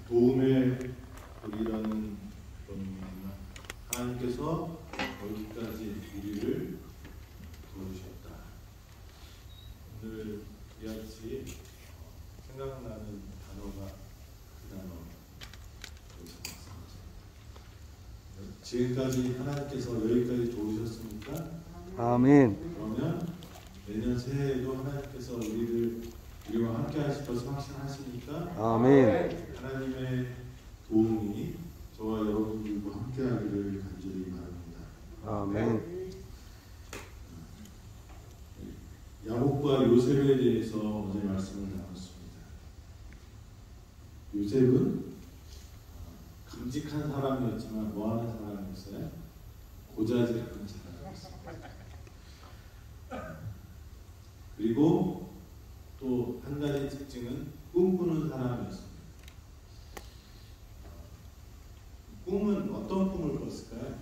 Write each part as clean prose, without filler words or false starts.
도움의 우리라는 그런 하나님께서 여기까지 우리를 도우셨다. 오늘 이같이 생각나는 단어가 그 단어. 지금까지 하나님께서 여기까지 도우셨습니까? 아멘. 그러면 내년 새해에도 하나님께서 우리와 함께 하실 것을 확신하십니까? 아멘. 하나님의 도움이 저와 여러분들과 함께 하기를 간절히 바랍니다. 아멘. 야곱과 요셉에 대해서 어제 말씀을 나눴습니다. 요셉은 감직한 사람이었지만 뭐하는 사람이었어요? 고자질하는 사람이었어요. 그리고 또 한 가지 특징은 꿈꾸는 사람이었습니다. 꿈은 어떤 꿈을 꿨을까요?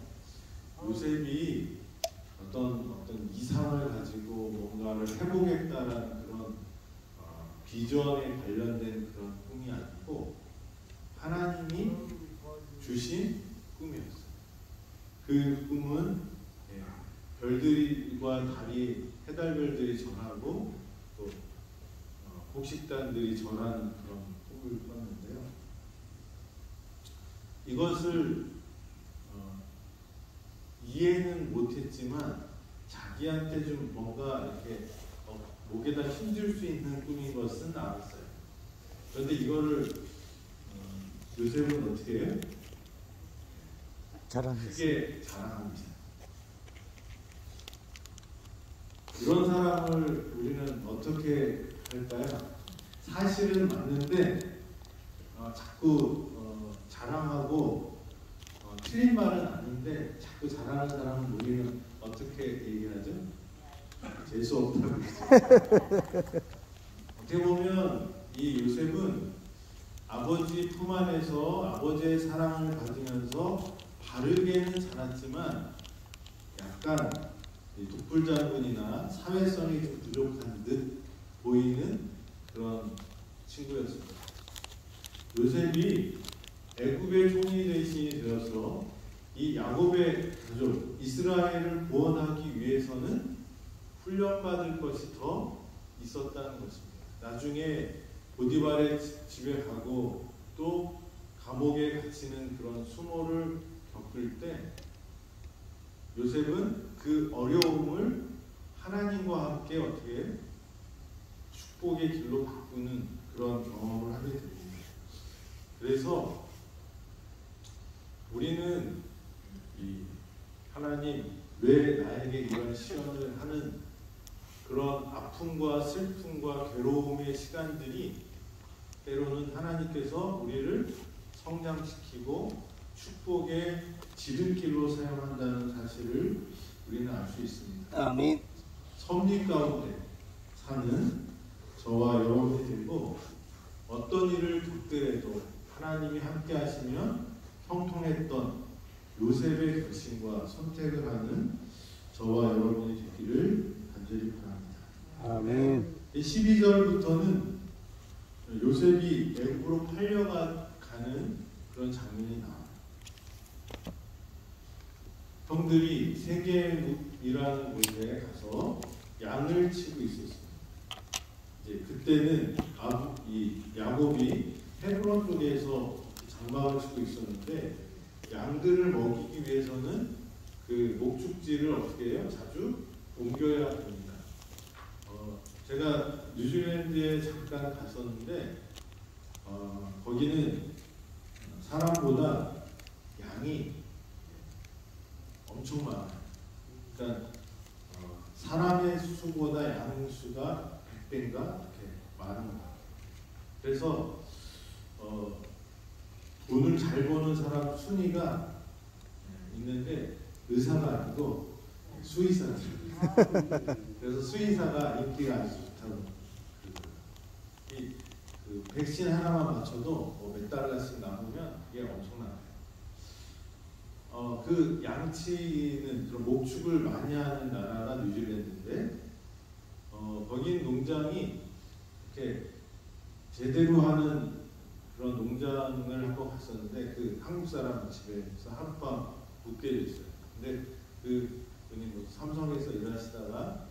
요셉이 어떤 이상을 가지고 뭔가를 해보겠다라는 그런 비전에 관련된 그런 꿈이 아니고 하나님이 주신 꿈이었어요. 그 꿈은 별들과 달이 해달별들이 전하고 또 곡식단들이 전하는 그런 꿈을 꿨는데요. 이것을 이해는 못했지만 자기한테 좀 뭔가 이렇게 목에다 힘줄 수 있는 꿈인 것은 알았어요. 그런데 이거를 요셉은 어떻게 해요? 크게 자랑합니다. 이런 사람을 우리는 어떻게 할까요? 사실은 맞는데 자꾸 자랑하고 틀린 말은 아닌데 자꾸 자랑하는 사람은 우리는 어떻게 얘기하죠? 재수 없다고 했어요. 어떻게 보면 이 요셉은 아버지 품 안에서 아버지의 사랑을 받으면서 바르게는 자랐지만 약간 독불장군이나 사회성이 좀 부족한 듯 보이는 그런 친구였습니다. 요셉이 애굽의 총리 대신이 되어서 이 야곱의 가족 이스라엘을 구원하기 위해서는 훈련받을 것이 더 있었다는 것입니다. 나중에 보디발의 집에 가고 또 감옥에 갇히는 그런 수모를 겪을 때 요셉은 그 어려움을 하나님과 함께 어떻게 축복의 길로 바꾸는 그런 경험을 하게 됩니다. 그래서 우리는 이 하나님 왜 나에게 이런 시련을 하는 그런 아픔과 슬픔과 괴로움의 시간들이 때로는 하나님께서 우리를 성장시키고 축복의 지름길로 사용한다는 사실을 우리는 알 수 있습니다. 아멘. 섭리 가운데 사는 저와 여러분이 되고 어떤 일을 겪더라도 하나님이 함께 하시면 형통했던 요셉의 결심과 선택을 하는 저와 여러분이 되기를 간절히 바랍니다. 아멘. 12절부터는 요셉이 애굽으로 팔려가는 그런 장면이 나와요. 형들이 세겜이라는 곳에 가서 양을 치고 있었습니다. 이제 그때는 이 야곱이 헤브론 쪽에서 장막을 치고 있었는데 양들을 먹이기 위해서는 그 목축지를 어떻게 해요? 자주 옮겨야 됩니다. 제가 뉴질랜드에 잠깐 갔었는데 거기는 사람보다 양이 엄청 많아요. 그러니까 사람의 수보다 양 수가 100배인가 이렇게 많은 거예요. 그래서 돈을 잘 버는 사람 순위가 있는데 의사가 아니고 수의사죠. 그래서 수의사가 인기가 아주 좋다고. 그 백신 하나만 맞춰도 몇 달러씩 남으면 이게 엄청나요. 그 양치는 그런 목축을 많이 하는 나라가 뉴질랜드인데 거긴 농장이 이렇게 제대로 하는 그런 그런 농장을 한번 갔었는데 그 한국 사람 집에서 하룻밤 묵게 됐어요. 근데 그 분이 뭐 삼성에서 일하시다가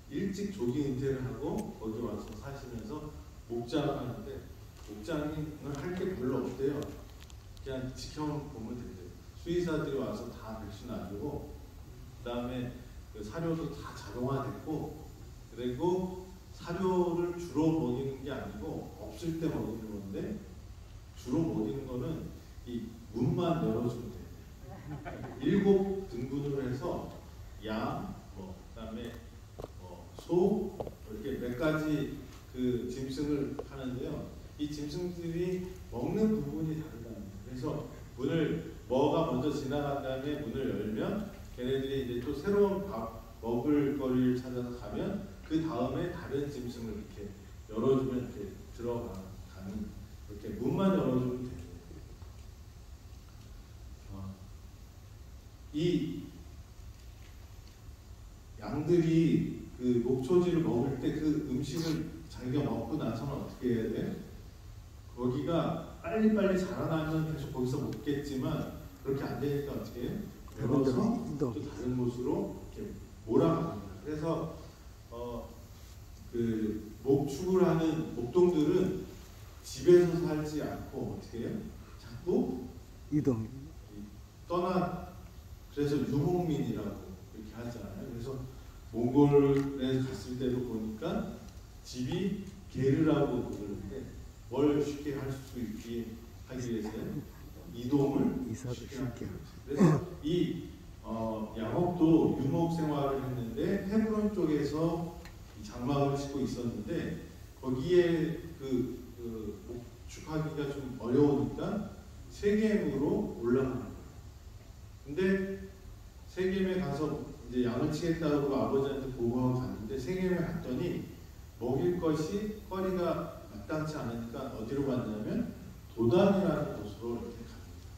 일찍 조기 은퇴를 하고 거기 와서 사시면서 목장을 하는데 목장을 할 게 별로 없대요. 그냥 지켜보면 된대요. 수의사들이 와서 다 백신 놔주고 그 다음에 그 사료도 다 자동화됐고 그리고 사료를 주로 먹이는 게 아니고 없을 때 먹이는 건데 주로 먹이는 거는 이 문만 열어주면 돼요. 7등분으로 해서 양, 그다음에 소 이렇게 몇 가지 그 짐승을 하는데요. 이 짐승들이 먹는 부분이 다르다는 거예요. 그래서 문을 뭐가 먼저 지나간 다음에 문을 열면 걔네들이 이제 또 새로운 밥 먹을 거리를 찾아서 가면 그 다음에 다른 짐승을 이렇게 열어주면 이렇게 들어가는 이렇게 문만 열어주면 돼요. 이 양들이 그 목초지를 먹을 때 그 음식을 자기가 먹고 나서는 어떻게 해야 돼? 거기가 빨리빨리 자라나면 계속 거기서 먹겠지만 그렇게 안 되니까 어떻게 해요? 열어서 또 다른 곳으로 이렇게 몰아갑니다. 그래서 그 목축을 하는 목동들은 집에서 살지 않고 어떻게 해요? 자꾸 이동. 그래서 유목민이라고 이렇게 하잖아요. 그래서 몽골에 갔을 때도 보니까 집이 게르라고 부르는데 뭘 쉽게 할 수 있게 하기 위해서는 이동을 이사를 쉽게 쉽게 하기 위해서. 그래서 이 야곱도 유목 생활을 했는데 헤브론 쪽에서 이 장막을 짓고 있었는데 거기에 목축하기가 좀 어려우니까 세겜으로 올라가는 거예요. 근데 세겜에 가서 이제 양을 치겠다고 아버지한테 보고하고 갔는데 세겜에 갔더니 먹일 것이 거리가 마땅치 않으니까 어디로 갔냐면 도단이라는 곳으로 이렇게 갑니다.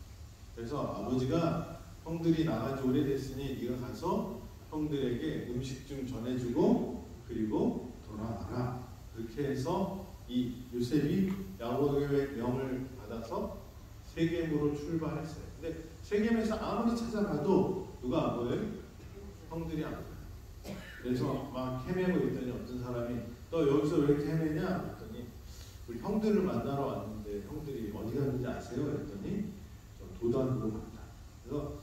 그래서 아버지가 형들이 나간 지 오래됐으니 네가 가서 형들에게 음식 좀 전해주고 그리고 돌아와라. 그렇게 해서 이 요셉이 야곱의 명을 받아서 세겜으로 출발했어요. 근데 세겜에서 아무리 찾아가도 누가 안 보여요? 형들이 안 보여요. 그래서 막 헤매고 있더니 어떤 사람이 너 여기서 왜 이렇게 헤매냐? 그랬더니 우리 형들을 만나러 왔는데 형들이 어디 갔는지 아세요? 그랬더니 도단으로 갔다. 그래서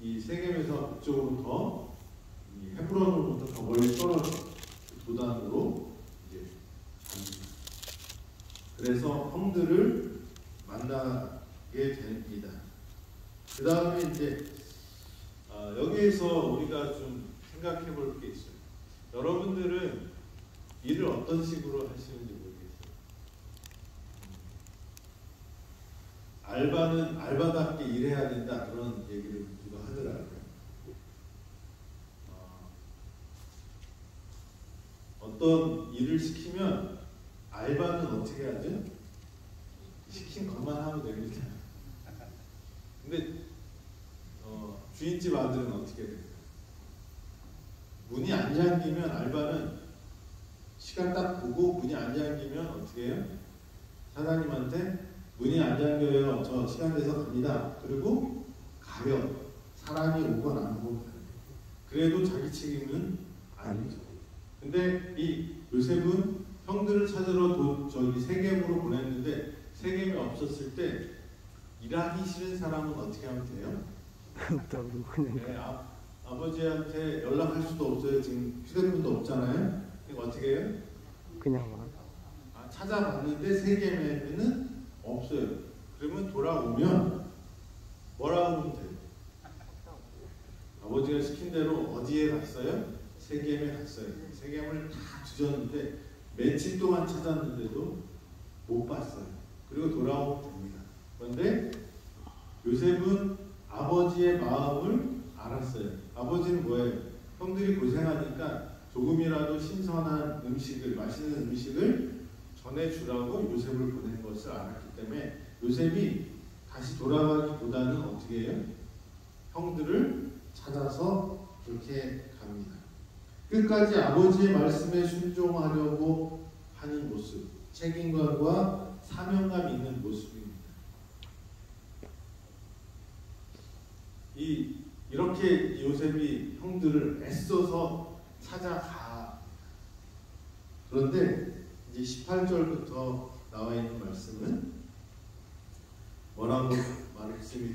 이 세겜에서 그쪽으로 더 헤브론으로부터 더 멀리 떨어져 도단으로 이제 갑니다. 그래서 형들을 만나게 됩니다. 그 다음에 이제 여기에서 우리가 좀 생각해 볼 게 있어요. 여러분들은 일을 어떤 식으로 하시는지 모르겠어요. 알바는 알바답게 일해야 된다 그런 얘기를 누가 하더라고요. 어떤 일을 시키면 알바는 어떻게 하죠? 시킨 것만 하면 됩니다. 근데 주인집 아들은 어떻게 돼요? 문이 안 잠기면 알바는 시간 딱 보고 문이 안 잠기면 어떻게 해요? 사장님한테 문이 안 잠겨요. 저 시간 돼서 갑니다. 그리고 가요. 사람이 오건 안 오건 가요. 그래도 자기 책임은 아니죠. 근데 이 요셉은 형들을 찾으러 저기 세겜으로 보냈는데 세겜이 없었을 때 일하기 싫은 사람은 어떻게 하면 돼요? 없다고 그냥. 네, 아버지한테 연락할 수도 없어요. 지금 휴대폰도 없잖아요. 그러니까 어떻게 해요? 그냥 와. 찾아봤는데 세겜에는 없어요. 그러면 돌아오면 뭐라고 하면 돼요? 아버지가 시킨 대로 어디에 갔어요? 세겜에 갔어요. 세겜을 다 뒤졌는데 며칠 동안 찾았는데도 못 봤어요. 그리고 돌아오면 됩니다. 그런데 요셉은 아버지의 마음을 알았어요. 아버지는 뭐예요? 형들이 고생하니까 조금이라도 신선한 음식을, 맛있는 음식을 전해주라고 요셉을 보낸 것을 알았기 때문에 요셉이 다시 돌아가기보다는 어떻게 해요? 형들을 찾아서 그렇게 갑니다. 끝까지 아버지의 말씀에 순종하려고 하는 모습, 책임감과 사명감 있는 모습입니다. 이렇게 요셉이 형들을 애써서 찾아가. 그런데 이제 18절부터 나와 있는 말씀은 뭐라고 말씀이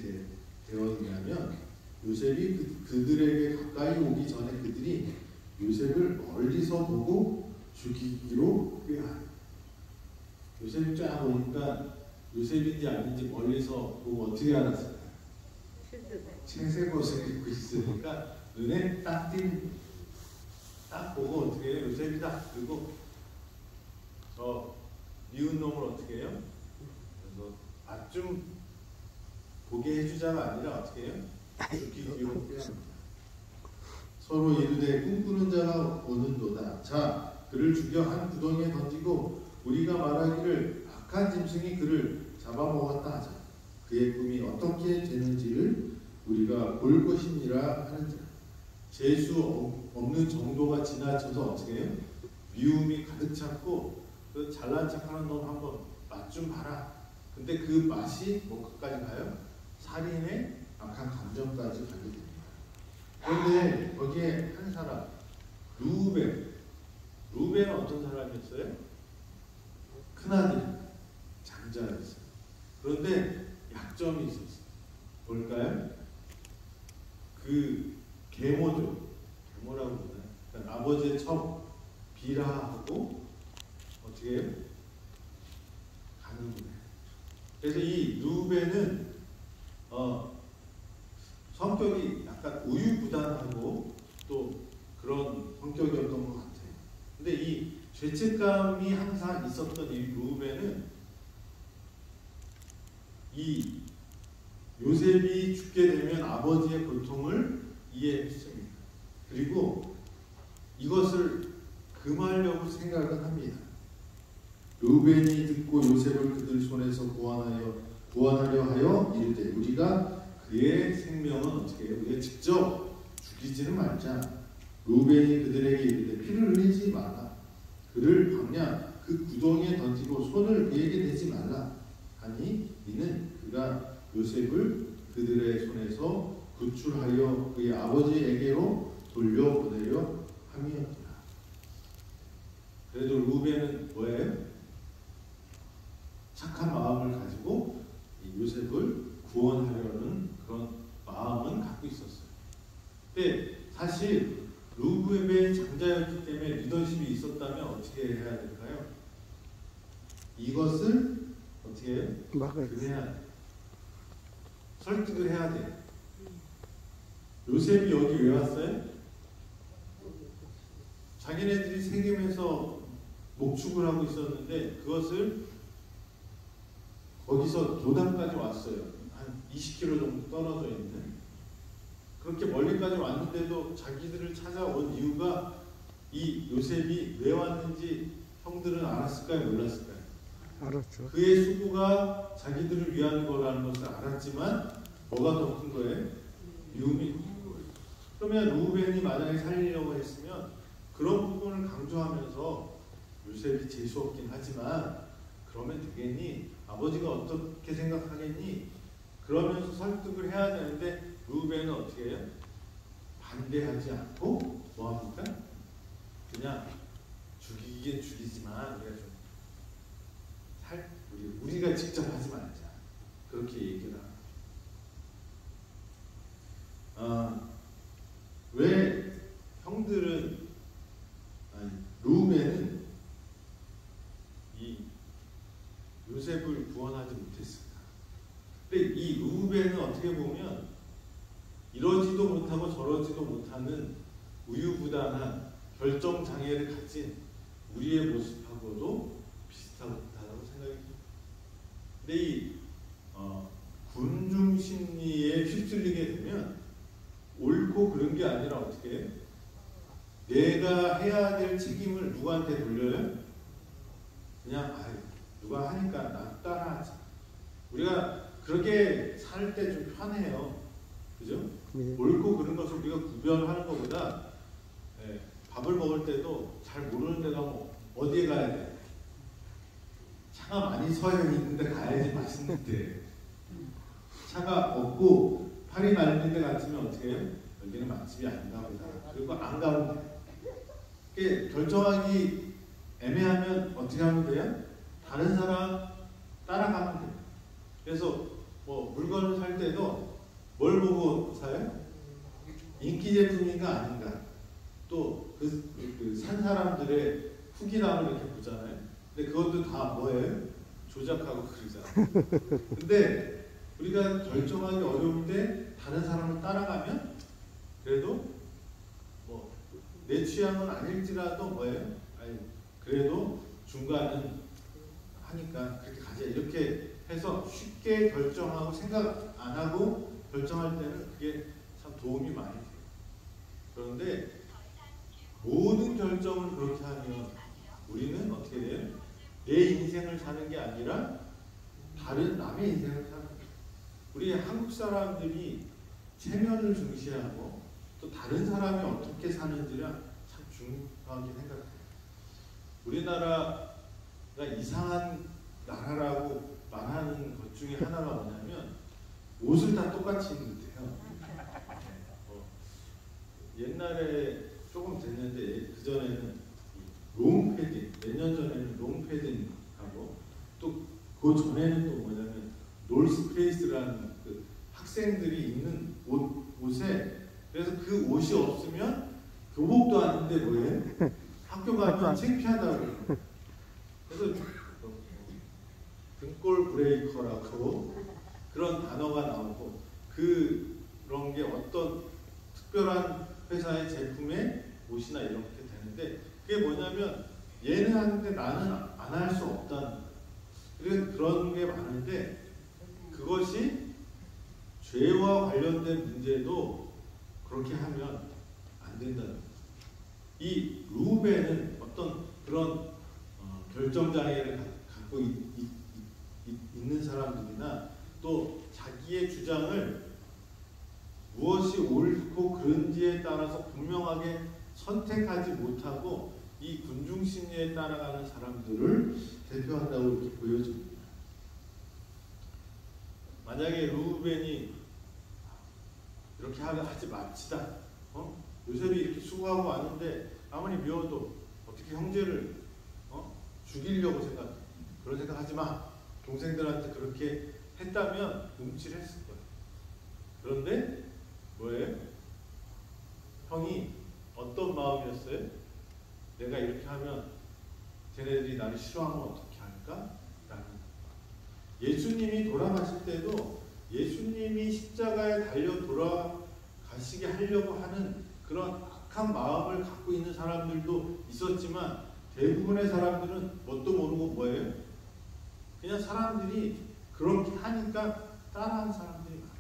되어 있냐면, 요셉이 그들에게 가까이 오기 전에 그들이 요셉을 멀리서 보고 죽이기로 꾀하여. 요셉이 쫙 오니까 요셉인지 아닌지 멀리서 보고 어떻게 알았어요? 채색 옷을 입고 있으니까 눈에 딱 보고 어떻게 해요? 요셉이다. 그리고 저 미운 놈을 어떻게 해요? 그래서 맛 좀 보게 해주자가 아니라 어떻게 해요? 죽이기로 꾀합니다. 서로 이르되 꿈꾸는 자가 오는도다. 자, 그를 죽여 한 구덩이에 던지고 우리가 말하기를 악한 짐승이 그를 잡아먹었다 하자. 그의 꿈이 어떻게 되는지를 우리가 볼 것이니라 하는지라. 재수 없는 정도가 지나쳐서 어떻게 해요? 미움이 가득 찼고, 그 잘난 척하는 놈 한번 맛 좀 봐라. 근데 그 맛이 뭐까지 가요? 살인의 악한 감정까지 가게 됩니다. 그런데 거기에 한 사람, 루벤은 어떤 사람이었어요? 큰아들, 장자였어요. 그런데 약점이 있었어요. 뭘까요? 그 계모라고 그러나요? 그러니까 아버지의 첩 비라하고 어떻게 해요? 가는구나. 그래서 이 루벤은 성격이 약간 우유부단하고 또 그런 성격이었던 것 같아요. 근데 이 죄책감이 항상 있었던 이 루벤은 이 요셉이 죽게 되면 아버지의 고통을 이해했습니다. 그리고 이것을 금하려고 생각을 합니다. 루벤이 듣고 요셉을 그들 손에서 구원하려 하여 이르되 우리가 그의 생명은 어떻게 해요? 우리가 직접 죽이지는 말자. 루벤이 그들에게 이르되 피를 흘리지 말라. 그를 방향 그 구덩이에 던지고 손을 그에게 대지 말라 하니 이는 그가 요셉을 그들의 손에서 구출하여 그의 아버지에게로 돌려보내려 함이었더라. 그래도 루벤은 뭐예요? 착한 마음을 가지고 요셉을 구원하려는 그런 마음은 갖고 있었어요. 근데 사실 루벤의 장자였기 때문에 리더십이 있었다면 어떻게 해야 될까요? 이것을 어떻게 해요? 해야 돼. 설득을 해야 돼. 요셉이 여기 왜 왔어요? 자기네들이 세겜에서 목축을 하고 있었는데 그것을 거기서 도단까지 왔어요. 한 20km 정도 떨어져 있는. 그렇게 멀리까지 왔는데도 자기들을 찾아온 이유가 이 요셉이 왜 왔는지 형들은 알았을까요? 몰랐을까요? 알았죠. 그의 수고가 자기들을 위한 거라는 것을 알았지만 뭐가 더 큰 거예요? 미움이 큰 거예요. 그러면 루벤이 만약에 살리려고 했으면 그런 부분을 강조하면서 요셉이 재수 없긴 하지만 그러면 되겠니? 아버지가 어떻게 생각하겠니? 그러면서 설득을 해야 되는데 루벤은 어떻게 해요? 반대하지 않고 뭐합니까? 그냥 죽이긴 죽이지만 우리가 직접 하지 말자. 그렇게 얘기를 합니다. 왜 형들은 루벤은 이 요셉을 구원하지 못했을까? 근데 이 루벤은 어떻게 보면 이러지도 못하고 저러지도 못하는 우유부단한 결정장애를 가진 우리의 모습하고도 비슷하다고 생각이 듭니다. 근데 이 군중 심리에 휩쓸리게 되면 옳고 그른 게 아니라 어떻게 해요? 내가 해야 될 책임을 누구한테 돌려요? 그냥 누가 하니까 나 따라하지. 우리가 그렇게 살 때 좀 편해요. 그죠? 옳고 그른 것을 우리가 구별하는 것보다 밥을 먹을 때도 잘 모르는 데가 어디에 가야 돼? 차가 많이 서해 있는데 가야지 맛있는데 차가 없고 팔이 날리는 데 같으면 어떻게 해요? 여기는 맛집이 아닌가 보다. 그리고 안 가면 돼. 이게 결정하기 애매하면 어떻게 하면 돼요? 다른 사람 따라가면 돼요. 그래서 뭐 물건을 살 때도 뭘 보고 사요? 인기 제품인가 아닌가. 또 그 산 사람들의 후기담을 이렇게 보잖아요. 근데 그것도 다 뭐예요? 조작하고 그러잖아요. 근데 우리가 결정하기 어려운데 다른 사람을 따라가면 그래도 뭐 내 취향은 아닐지라도 뭐예요? 아니 그래도 중간은 하니까 그렇게 가자 이렇게 해서 쉽게 결정하고 생각 안 하고 결정할 때는 그게 참 도움이 많이 돼요. 그런데 모든 결정을 그렇게 하면 우리는 어떻게 돼요? 내 인생을 사는 게 아니라 다른 남의 인생을 사는 거예요. 우리 한국 사람들이 체면을 중시하고 또 다른 사람이 어떻게 사는지를 참 중요하게 생각해요. 우리나라가 이상한 나라라고 말하는 것 중에 하나가 뭐냐면 옷을 다 똑같이 입는데요. 옛날에 조금 됐는데 그 전에는 롱 패딩, 몇 년 전에는 롱 패딩하고 또 그 전에는 또 뭐냐면 놀스페이스라는 그 학생들이 입는 옷에 그래서 그 옷이 없으면 교복도 아닌데 뭐예요? 학교 가면 창피하다고. 그래서 등골 브레이커라고 그런 단어가 나오고 그런 게 어떤 특별한 회사의 제품의 옷이나 이렇게 되는데 그게 뭐냐면 얘는 하는데 나는 안 할 수 없다는 그런 게 많은데 그것이 죄와 관련된 문제도 그렇게 하면 안 된다는 거죠. 이 루벤은 어떤 그런 결정장애를 갖고 있는 사람들이나 또 자기의 주장을 무엇이 옳고 그른지에 따라서 분명하게 선택하지 못하고 이 군중심리에 따라가는 사람들을 대표한다고 이렇게 보여줍니다. 만약에 루벤이 이렇게 하지 맙시다. 요셉이 이렇게 수고하고 왔는데 아무리 미워도 어떻게 형제를 죽이려고 그런 생각하지 마. 동생들한테 그렇게 했다면 움찔했을 거예요. 그런데 뭐예요? 형이 어떤 마음이었어요? 내가 이렇게 하면 쟤네들이 나를 싫어하면 어떻게 할까? 라는 예수님이 돌아가실 때도 예수님이 십자가에 달려 돌아가시게 하려고 하는 그런 악한 마음을 갖고 있는 사람들도 있었지만 대부분의 사람들은 뭣도 모르고 뭐예요? 그냥 사람들이 그렇게 하니까 따라하는 사람들이 많았어요.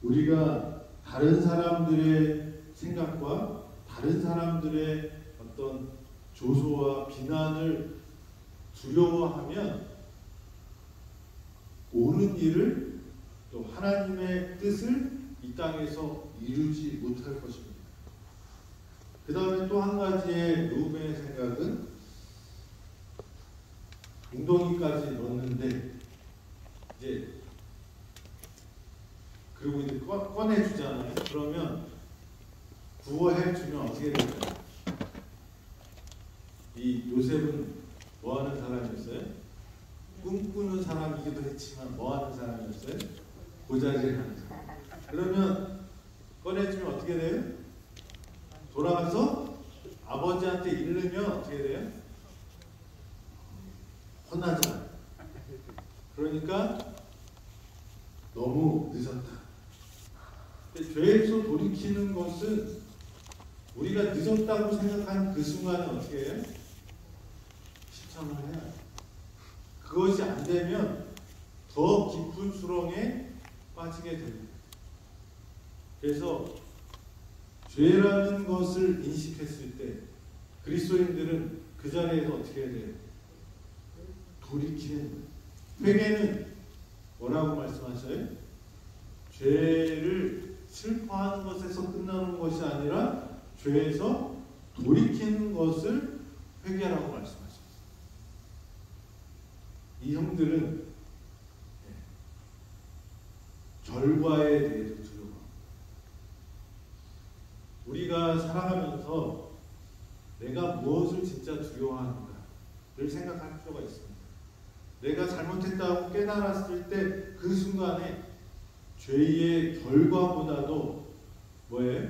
우리가 다른 사람들의 생각과 다른 사람들의 어떤 조소와 비난을 두려워하면 옳은 일을 또 하나님의 뜻을 이 땅에서 이루지 못할 것입니다. 그 다음에 또 한 가지의 루벤의 생각은 웅덩이까지 넣었는데 이제 그리고 이제 꺼내주잖아요. 그러면 구워해 주면 어떻게 될까요? 이 요셉은 뭐 하는 사람이었어요? 꿈꾸는 사람이기도 했지만 뭐 하는 사람이었어요? 고자질하는 사람. 그러면 꺼내주면 어떻게 돼요? 돌아가서 아버지한테 이르면 어떻게 돼요? 혼나잖아요. 그러니까 너무 늦었다. 죄에서 돌이키는 것은 우리가 늦었다고 생각하는 그 순간에 어떻게 해요? 실천을 해야 해요. 그것이 안 되면 더 깊은 수렁에 빠지게 됩니다. 그래서 죄라는 것을 인식했을 때 그리스도인들은 그 자리에서 어떻게 해야 돼요? 돌이키는 거예요. 회개는 뭐라고 말씀하셔요? 죄를 슬퍼하는 것에서 끝나는 것이 아니라 죄에서 돌이키는 것을 회개하라고 말씀하셨어요. 이 형들은 결과에 대해서 두려워합니다. 우리가 살아가면서 내가 무엇을 진짜 두려워하는가를 생각할 필요가 있습니다. 내가 잘못했다고 깨달았을 때 그 순간에 죄의 결과보다도 뭐예요?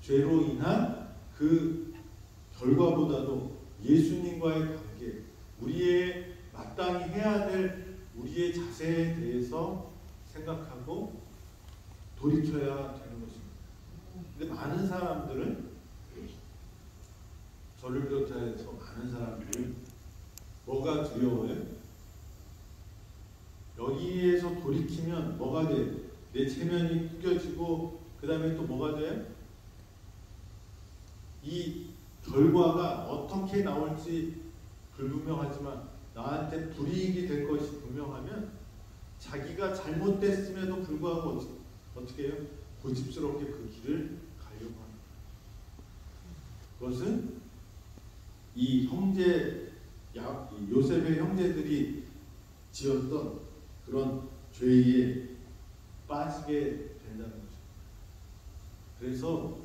죄로 인한 그 결과보다도 예수님과의 관계, 우리의 마땅히 해야 될 우리의 자세에 대해서 생각하고 돌이켜야 되는 것입니다. 근데 많은 사람들은, 저를 비롯해서 많은 사람들은 뭐가 두려워요? 여기에서 돌이키면 뭐가 돼? 내 체면이 구겨지고 그 다음에 또 뭐가 돼? 이 결과가 어떻게 나올지 불분명하지만 나한테 불이익이 될 것이 분명하면 자기가 잘못됐음에도 불구하고 어떻게 해요? 고집스럽게 그 길을 가려고 합니다. 그것은 이 요셉의 형제들이 지었던 그런 죄에 빠지게 된다는 거죠. 그래서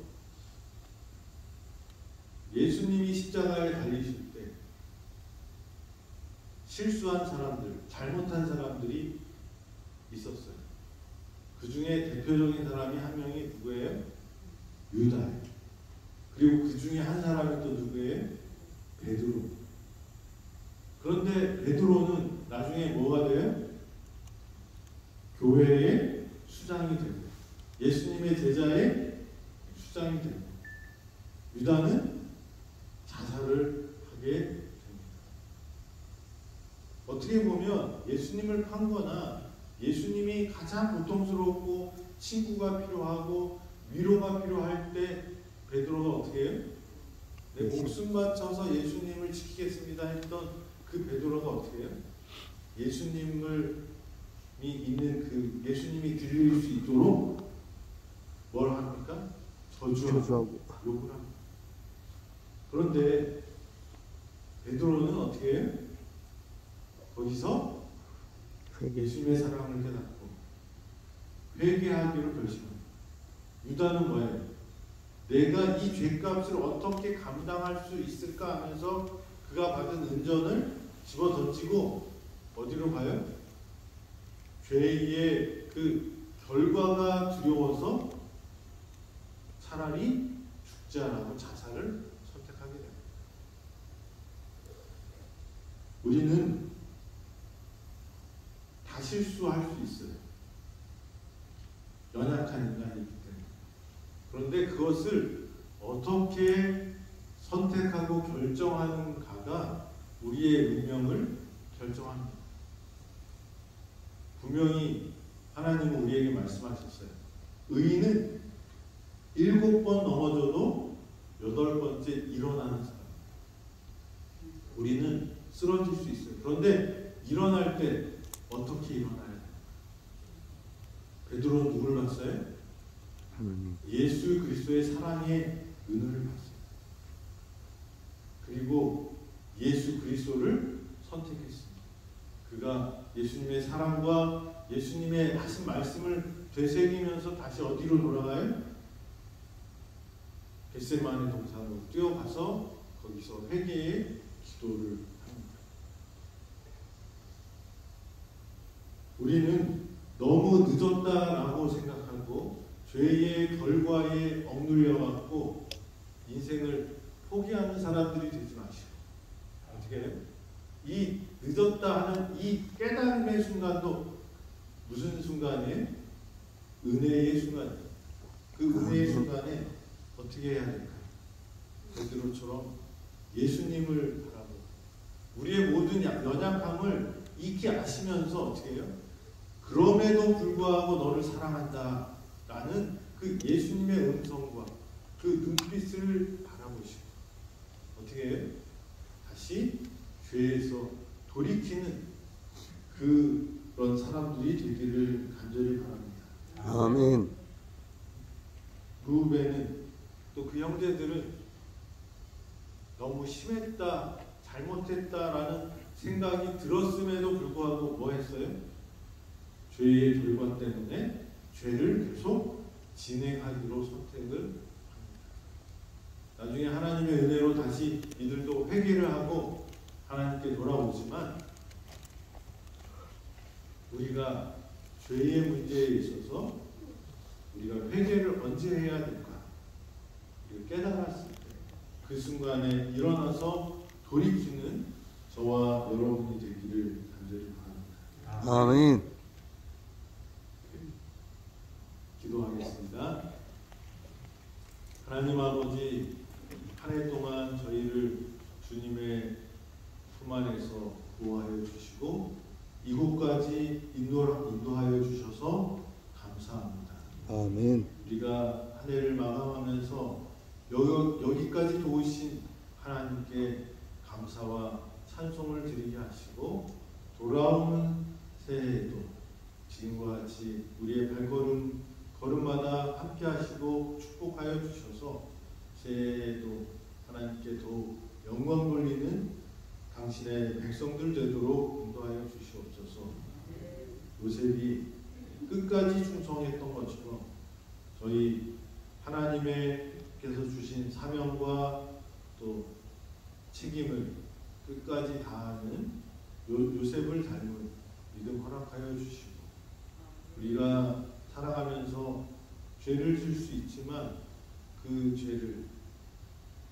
예수님이 십자가에 달리실 때 실수한 사람들, 잘못한 사람들이 있었어요. 그 중에 대표적인 사람이 한 명이 누구예요? 유다예요. 그리고 그 중에 한 사람이 또 누구예요? 베드로. 그런데 베드로는 나중에 뭐가 돼요? 교회의 수장이 되고 예수님의 제자의 수장이 되고 유다는 자살을 하게 됩니다. 어떻게 보면 예수님을 판거나 예수님이 가장 고통스럽고 친구가 필요하고 위로가 필요할 때 베드로가 어떻게 해요? 내 목숨 바쳐서 예수님을 지키겠습니다 했던 그 베드로가 어떻게 해요? 예수님이 있는 그 예수님이 들릴 수 있도록 뭘 합니까? 저주하고 욕을 합니다. 그런데 베드로는 어떻게 해요? 거기서 예수님의 사랑을 깨닫고 회개하기로 결심합니다. 유다는 뭐예요? 내가 이 죄값을 어떻게 감당할 수 있을까 하면서 그가 받은 은전을 집어 던지고 어디로 가요? 죄의 그 결과가 두려워서 차라리 죽자라고 자살을 선택하게 됩니다. 우리는 다 실수할 수 있어요. 연약한 인간이기 때문에. 그런데 그것을 어떻게 선택하고 결정하는가가 우리의 운명을 결정합니다. 분명히 하나님은 우리에게 말씀하셨어요. 의인은 7번 넘어져도 8번째 일어나는 사람. 우리는 쓰러질 수 있어요. 그런데 일어날 때 어떻게 일어나야 돼요? 베드로는 누구를 봤어요? 예수 그리스도의 사랑의 은혜를 봤어요. 그리고 예수 그리스도를 선택했습니다. 그가 예수님의 사랑과 예수님의 하신 말씀을 되새기면서 다시 어디로 돌아가요? 겟세마네 동산으로 뛰어가서 거기서 회개의 기도를 합니다. 우리는 너무 늦었다라고 생각하고 죄의 결과에 억눌려갖고 인생을 포기하는 사람들이 되지 마시고 어떻게 해요? 이 늦었다 하는 이 깨달음의 순간도 무슨 순간이에요? 은혜의 순간이에요. 그 은혜의 순간에 어떻게 해야 될까요? 베드로처럼 예수님을 바라보고 우리의 모든 연약함을 익히 아시면서 어떻게 해요? 그럼에도 불구하고 너를 사랑한다 라는 그 예수님의 음성과 그 눈빛을 바라보시고 어떻게 해요? 다시 죄에서 돌이키는 그런 사람들이 되기를 간절히 바랍니다. 아멘. 루벤은 또 그 형제들은 너무 심했다, 잘못했다라는 생각이 들었음에도 불구하고 뭐 했어요? 죄의 결과 때문에 죄를 계속 진행하기로 선택을 합니다. 나중에 하나님의 은혜로 다시 이들도 회개를 하고 하나님께 돌아오지만 우리가 죄의 문제에 있어서 우리가 회개를 언제 해야 될까? 이걸 깨달았을 때 그 순간에 일어나서 돌이키는 저와 여러분이 되기를 간절히 바랍니다. 아멘. 기도하겠습니다. 하나님 아버지, 한 해 동안 저희를 주님의 품 안에서 구하여 주시고 이곳까지 인도하여 주셔서 감사합니다. 아멘. 우리가 한 해를 마감하면서 여기까지 도우신 하나님께 감사와 찬송을 드리게 하시고 돌아오는 새해에도 지금과 같이 우리의 걸음마다 함께 하시고 축복하여 주셔서 새해에도 하나님께 더욱 영광 돌리는 당신의 백성들 되도록 인도하여 주시옵소서. 요셉이 끝까지 충성했던 것처럼 저희 하나님께서 주신 사명과 또 책임을 끝까지 다하는 요셉을 닮은 믿음 허락하여 주시고 우리가 살아가면서 죄를 질 수 있지만 그 죄를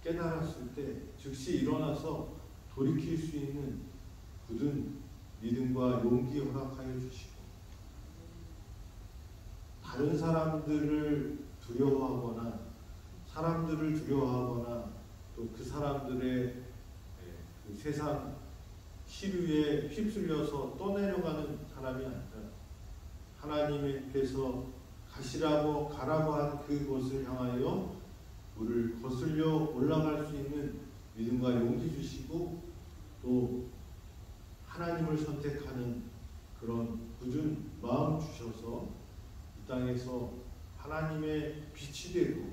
깨달았을 때 즉시 일어나서 돌이킬 수 있는 굳은 믿음과 용기 허락하여 주시고 다른 사람들을 두려워하거나 또 그 사람들의 그 세상 시류에 휩쓸려서 떠내려가는 사람이 아니라 하나님께서 가라고 한 그곳을 향하여 물을 거슬려 올라갈 수 있는 믿음과 용기 주시고 또 하나님을 선택하는 그런 굳은 마음 주셔서 이 땅에서 하나님의 빛이 되고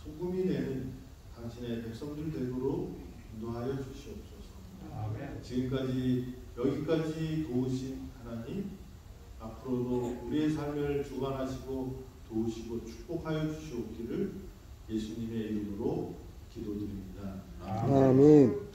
소금이 되는 당신의 백성들 되도록 인도하여 주시옵소서. 아멘. 지금까지 여기까지 도우신 하나님, 앞으로도 우리의 삶을 주관하시고 도우시고 축복하여 주시옵기를 예수님의 이름으로 기도드립니다. 아멘. 아멘.